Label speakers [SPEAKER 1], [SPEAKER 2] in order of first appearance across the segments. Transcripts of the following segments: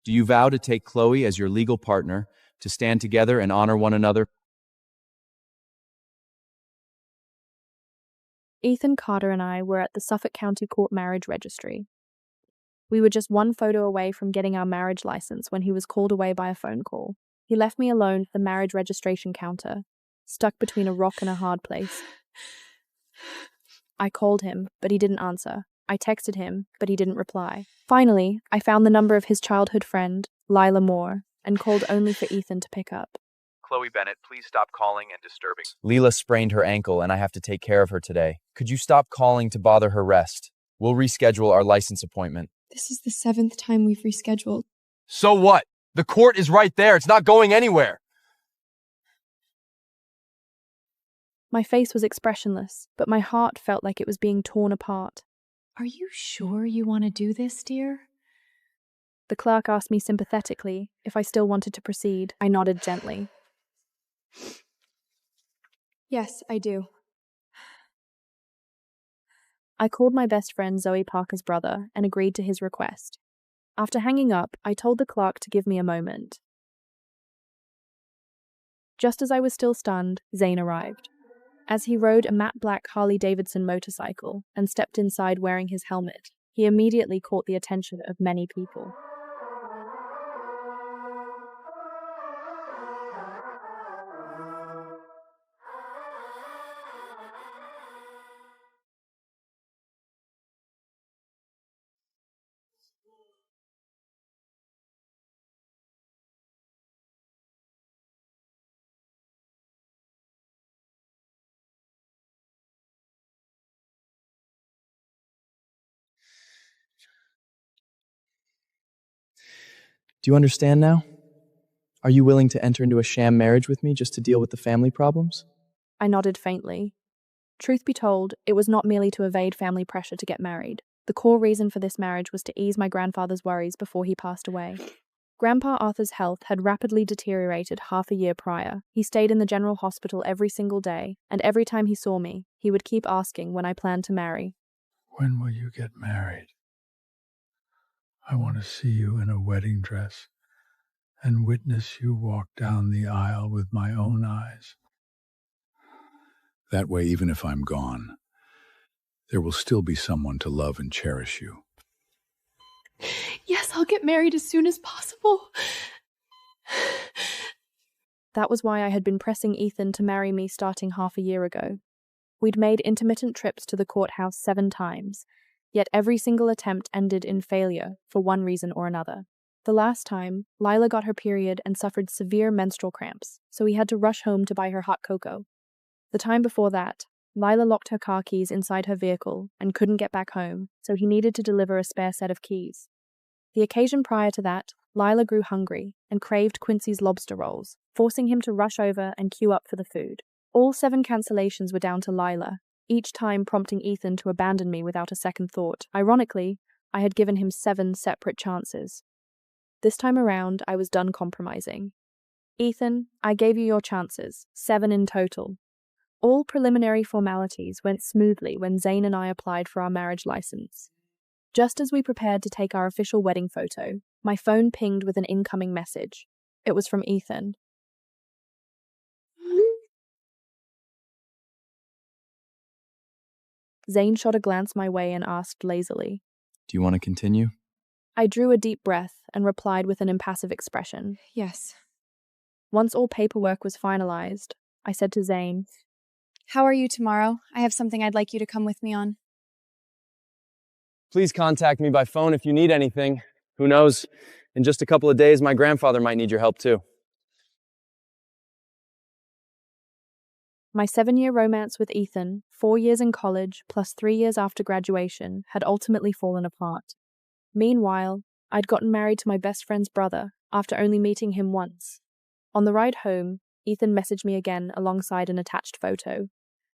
[SPEAKER 1] Do you vow to take Chloe as your legal partner, to stand together and honor one another?
[SPEAKER 2] Ethan, Carter, and I were at the Suffolk County Court marriage registry. We were just one photo away from getting our marriage license when he was called away by a phone call. He left me alone at the marriage registration counter, stuck between a rock and a hard place. I called him, but he didn't answer. I texted him, but he didn't reply. Finally, I found the number of his childhood friend, Lyla Moore, and called only for Ethan to pick up.
[SPEAKER 1] Chloe Bennett, please stop calling and disturbing. Lyla sprained her ankle and I have to take care of her today. Could you stop calling to bother her rest? We'll reschedule our license appointment.
[SPEAKER 3] This is the 7th time we've rescheduled.
[SPEAKER 1] So what? The court is right there. It's not going anywhere.
[SPEAKER 2] My face was expressionless, but my heart felt like it was being torn apart.
[SPEAKER 4] Are you sure you want to do this, dear?
[SPEAKER 2] The clerk asked me sympathetically if I still wanted to proceed. I nodded gently.
[SPEAKER 3] Yes, I do.
[SPEAKER 2] I called my best friend Zoe Parker's brother and agreed to his request. After hanging up, I told the clerk to give me a moment. Just as I was still stunned, Zane arrived. As he rode a matte black Harley-Davidson motorcycle and stepped inside wearing his helmet, he immediately caught the attention of many people.
[SPEAKER 5] Do you understand now? Are you willing to enter into a sham marriage with me just to deal with the family problems?
[SPEAKER 2] I nodded faintly. Truth be told, it was not merely to evade family pressure to get married. The core reason for this marriage was to ease my grandfather's worries before he passed away. Grandpa Arthur's health had rapidly deteriorated half a year prior. He stayed in the general hospital every single day, and every time he saw me, he would keep asking when I planned to marry.
[SPEAKER 6] When will you get married? I want to see you in a wedding dress and witness you walk down the aisle with my own eyes. That way, even if I'm gone, there will still be someone to love and cherish you.
[SPEAKER 3] Yes, I'll get married as soon as possible.
[SPEAKER 2] That was why I had been pressing Ethan to marry me starting half a year ago. We'd made intermittent trips to the courthouse 7 times, yet every single attempt ended in failure for one reason or another. The last time, Lyla got her period and suffered severe menstrual cramps, so we had to rush home to buy her hot cocoa. The time before that, Lyla locked her car keys inside her vehicle and couldn't get back home, so he needed to deliver a spare set of keys. The occasion prior to that, Lyla grew hungry and craved Quincy's lobster rolls, forcing him to rush over and queue up for the food. All 7 cancellations were down to Lyla, each time prompting Ethan to abandon me without a second thought. Ironically, I had given him 7 separate chances. This time around, I was done compromising. Ethan, I gave you your chances, 7 in total. All preliminary formalities went smoothly when Zane and I applied for our marriage license. Just as we prepared to take our official wedding photo, my phone pinged with an incoming message. It was from Ethan. Zane shot a glance my way and asked lazily,
[SPEAKER 5] Do you want to continue?
[SPEAKER 2] I drew a deep breath and replied with an impassive expression.
[SPEAKER 3] Yes.
[SPEAKER 2] Once all paperwork was finalized, I said to Zane,
[SPEAKER 3] How are you tomorrow? I have something I'd like you to come with me on.
[SPEAKER 5] Please contact me by phone if you need anything. Who knows? In just a couple of days, my grandfather might need your help too.
[SPEAKER 2] My 7-year romance with Ethan, 4 years in college plus 3 years after graduation, had ultimately fallen apart. Meanwhile, I'd gotten married to my best friend's brother after only meeting him once. On the ride home, Ethan messaged me again alongside an attached photo.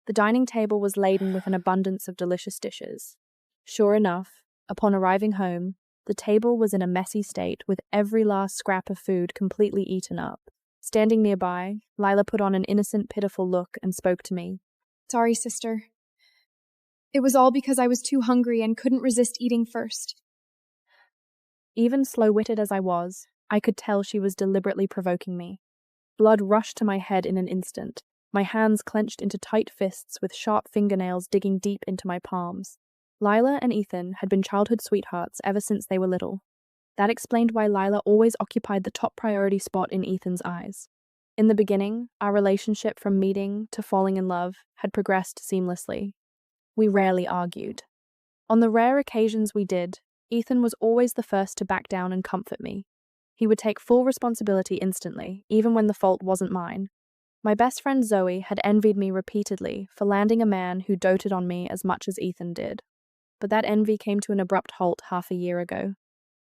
[SPEAKER 2] The dining table was laden with an abundance of delicious dishes. Sure enough, upon arriving home, the table was in a messy state with every last scrap of food completely eaten up. Standing nearby, Lyla put on an innocent, pitiful look and spoke to me.
[SPEAKER 3] Sorry, sister. It was all because I was too hungry and couldn't resist eating first.
[SPEAKER 2] Even slow-witted as I was, I could tell she was deliberately provoking me. Blood rushed to my head in an instant, my hands clenched into tight fists with sharp fingernails digging deep into my palms. Lyla and Ethan had been childhood sweethearts ever since they were little. That explained why Lyla always occupied the top priority spot in Ethan's eyes. In the beginning, our relationship from meeting to falling in love had progressed seamlessly. We rarely argued. On the rare occasions we did, Ethan was always the first to back down and comfort me. He would take full responsibility instantly, even when the fault wasn't mine. My best friend Zoe had envied me repeatedly for landing a man who doted on me as much as Ethan did. But that envy came to an abrupt halt half a year ago.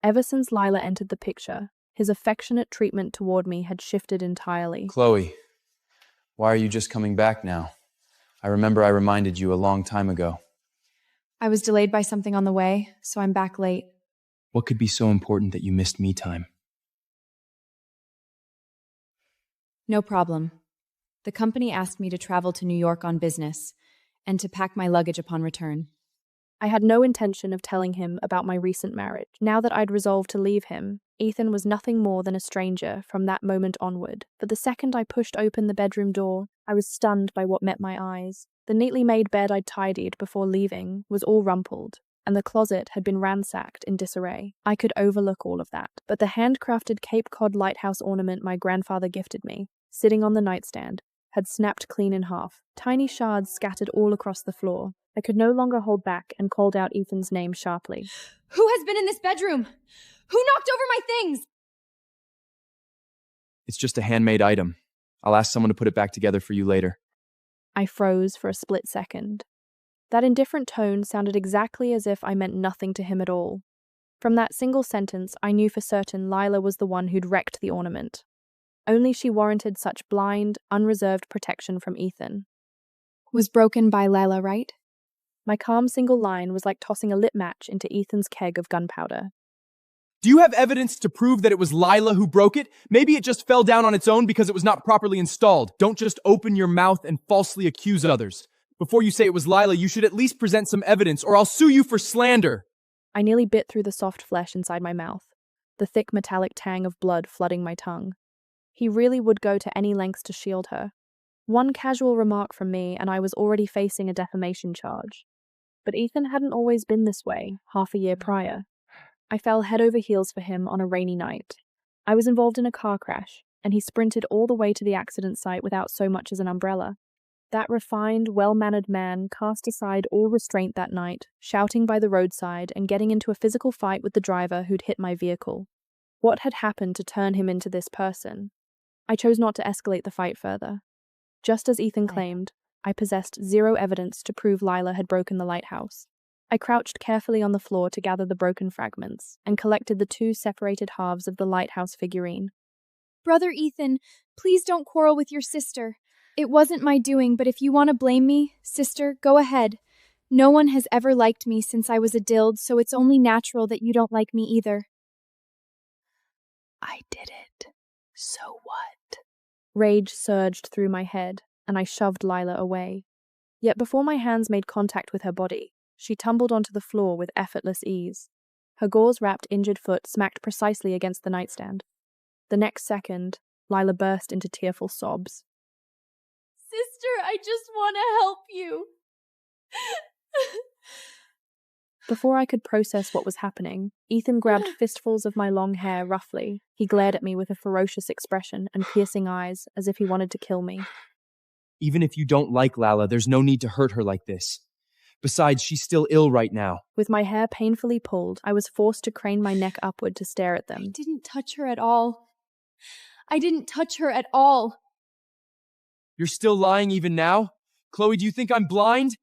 [SPEAKER 2] Ever since Lyla entered the picture, his affectionate treatment toward me had shifted entirely.
[SPEAKER 1] Chloe, why are you just coming back now? I remember I reminded you a long time ago.
[SPEAKER 3] I was delayed by something on the way, so I'm back late.
[SPEAKER 5] What could be so important that you missed me time?
[SPEAKER 3] No problem. The company asked me to travel to New York on business and to pack my luggage upon return.
[SPEAKER 2] I had no intention of telling him about my recent marriage. Now that I'd resolved to leave him, Ethan was nothing more than a stranger from that moment onward. But the second I pushed open the bedroom door, I was stunned by what met my eyes. The neatly made bed I'd tidied before leaving was all rumpled, and the closet had been ransacked in disarray. I could overlook all of that, but the handcrafted Cape Cod lighthouse ornament my grandfather gifted me, sitting on the nightstand, had snapped clean in half, tiny shards scattered all across the floor. I could no longer hold back and called out Ethan's name sharply.
[SPEAKER 3] Who has been in this bedroom? Who knocked over my things?
[SPEAKER 5] It's just a handmade item. I'll ask someone to put it back together for you later.
[SPEAKER 2] I froze for a split second. That indifferent tone sounded exactly as if I meant nothing to him at all. From that single sentence, I knew for certain Lyla was the one who'd wrecked the ornament. Only she warranted such blind, unreserved protection from Ethan.
[SPEAKER 3] Was broken by Lyla, right?
[SPEAKER 2] My calm single line was like tossing a lit match into Ethan's keg of gunpowder.
[SPEAKER 5] Do you have evidence to prove that it was Lyla who broke it? Maybe it just fell down on its own because it was not properly installed. Don't just open your mouth and falsely accuse others. Before you say it was Lyla, you should at least present some evidence, or I'll sue you for slander.
[SPEAKER 2] I nearly bit through the soft flesh inside my mouth, the thick metallic tang of blood flooding my tongue. He really would go to any lengths to shield her. One casual remark from me, and I was already facing a defamation charge. But Ethan hadn't always been this way, half a year prior. I fell head over heels for him on a rainy night. I was involved in a car crash, and he sprinted all the way to the accident site without so much as an umbrella. That refined, well-mannered man cast aside all restraint that night, shouting by the roadside and getting into a physical fight with the driver who'd hit my vehicle. What had happened to turn him into this person? I chose not to escalate the fight further. Just as Ethan claimed, I possessed zero evidence to prove Lyla had broken the lighthouse. I crouched carefully on the floor to gather the broken fragments and collected the two separated halves of the lighthouse figurine.
[SPEAKER 3] Brother Ethan, please don't quarrel with your sister. It wasn't my doing, but if you want to blame me, sister, go ahead. No one has ever liked me since I was a dild, so it's only natural that you don't like me either.
[SPEAKER 4] I did it. So what?
[SPEAKER 2] Rage surged through my head, and I shoved Lyla away. Yet before my hands made contact with her body, she tumbled onto the floor with effortless ease. Her gauze-wrapped injured foot smacked precisely against the nightstand. The next second, Lyla burst into tearful sobs.
[SPEAKER 3] Sister, I just want to help you.
[SPEAKER 2] Before I could process what was happening, Ethan grabbed fistfuls of my long hair roughly. He glared at me with a ferocious expression and piercing eyes, as if he wanted to kill me.
[SPEAKER 5] Even if you don't like Lala, there's no need to hurt her like this. Besides, she's still ill right now.
[SPEAKER 2] With my hair painfully pulled, I was forced to crane my neck upward to stare at them.
[SPEAKER 3] I didn't touch her at all. I didn't touch her at all.
[SPEAKER 5] You're still lying even now? Chloe, do you think I'm blind?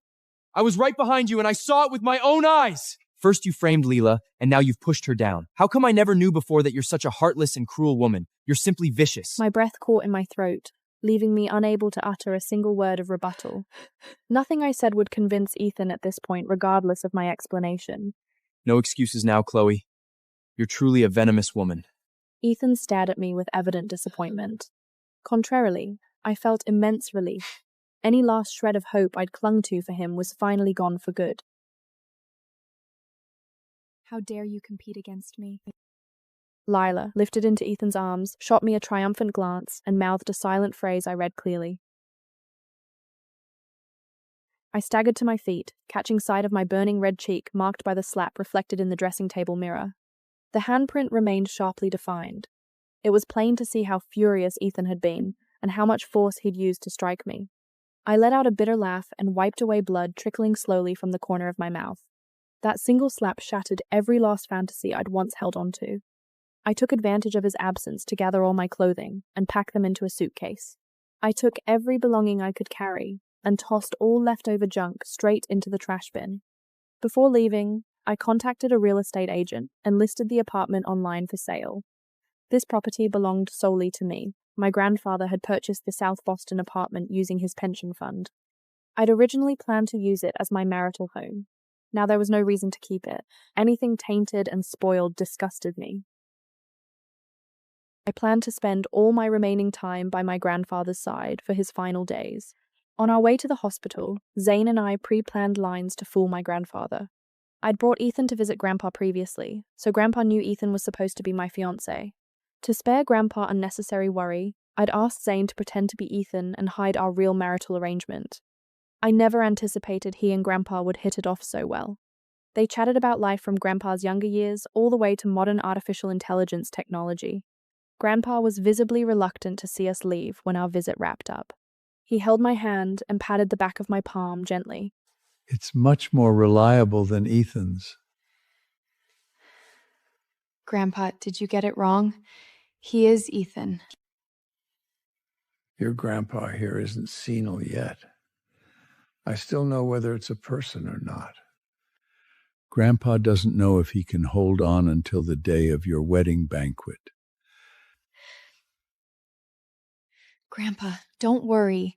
[SPEAKER 5] I was right behind you and I saw it with my own eyes. First you framed Lyla, and now you've pushed her down. How come I never knew before that you're such a heartless and cruel woman? You're simply vicious.
[SPEAKER 2] My breath caught in my throat, leaving me unable to utter a single word of rebuttal. Nothing I said would convince Ethan at this point, regardless of my explanation.
[SPEAKER 5] No excuses now, Chloe. You're truly a venomous woman.
[SPEAKER 2] Ethan stared at me with evident disappointment. Contrarily, I felt immense relief. Any last shred of hope I'd clung to for him was finally gone for good.
[SPEAKER 3] How dare you compete against me?
[SPEAKER 2] Lyla lifted into Ethan's arms, shot me a triumphant glance, and mouthed a silent phrase I read clearly. I staggered to my feet, catching sight of my burning red cheek marked by the slap reflected in the dressing table mirror. The handprint remained sharply defined. It was plain to see how furious Ethan had been, and how much force he'd used to strike me. I let out a bitter laugh and wiped away blood trickling slowly from the corner of my mouth. That single slap shattered every last fantasy I'd once held on to. I took advantage of his absence to gather all my clothing and pack them into a suitcase. I took every belonging I could carry and tossed all leftover junk straight into the trash bin. Before leaving, I contacted a real estate agent and listed the apartment online for sale. This property belonged solely to me. My grandfather had purchased the South Boston apartment using his pension fund. I'd originally planned to use it as my marital home. Now there was no reason to keep it. Anything tainted and spoiled disgusted me. I planned to spend all my remaining time by my grandfather's side for his final days. On our way to the hospital, Zane and I pre-planned lines to fool my grandfather. I'd brought Ethan to visit Grandpa previously, so Grandpa knew Ethan was supposed to be my fiancé. To spare Grandpa unnecessary worry, I'd asked Zane to pretend to be Ethan and hide our real marital arrangement. I never anticipated he and Grandpa would hit it off so well. They chatted about life from Grandpa's younger years all the way to modern artificial intelligence technology. Grandpa was visibly reluctant to see us leave when our visit wrapped up. He held my hand and patted the back of my palm gently.
[SPEAKER 6] It's much more reliable than Ethan's.
[SPEAKER 3] Grandpa, did you get it wrong? He is Ethan.
[SPEAKER 6] Your grandpa here isn't senile yet. I still know whether it's a person or not. Grandpa doesn't know if he can hold on until the day of your wedding banquet.
[SPEAKER 3] Grandpa, don't worry.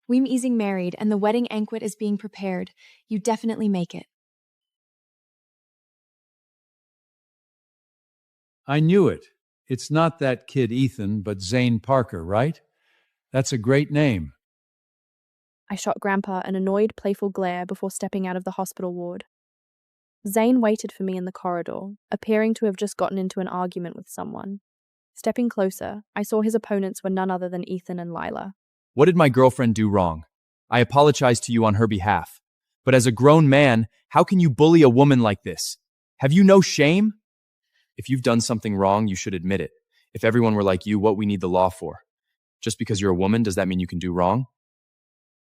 [SPEAKER 3] We're easing married and the wedding banquet is being prepared. You definitely make it.
[SPEAKER 6] I knew it. It's not that kid Ethan, but Zane Parker, right? That's a great name.
[SPEAKER 2] I shot Grandpa an annoyed, playful glare before stepping out of the hospital ward. Zane waited for me in the corridor, appearing to have just gotten into an argument with someone. Stepping closer, I saw his opponents were none other than Ethan and Lyla.
[SPEAKER 5] What did my girlfriend do wrong? I apologize to you on her behalf. But as a grown man, how can you bully a woman like this? Have you no shame? If you've done something wrong, you should admit it. If everyone were like you, what we need the law for? Just because you're a woman, does that mean you can do wrong?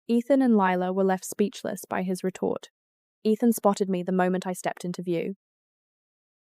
[SPEAKER 2] Ethan and Lyla were left speechless by his retort. Ethan spotted me the moment I stepped into view.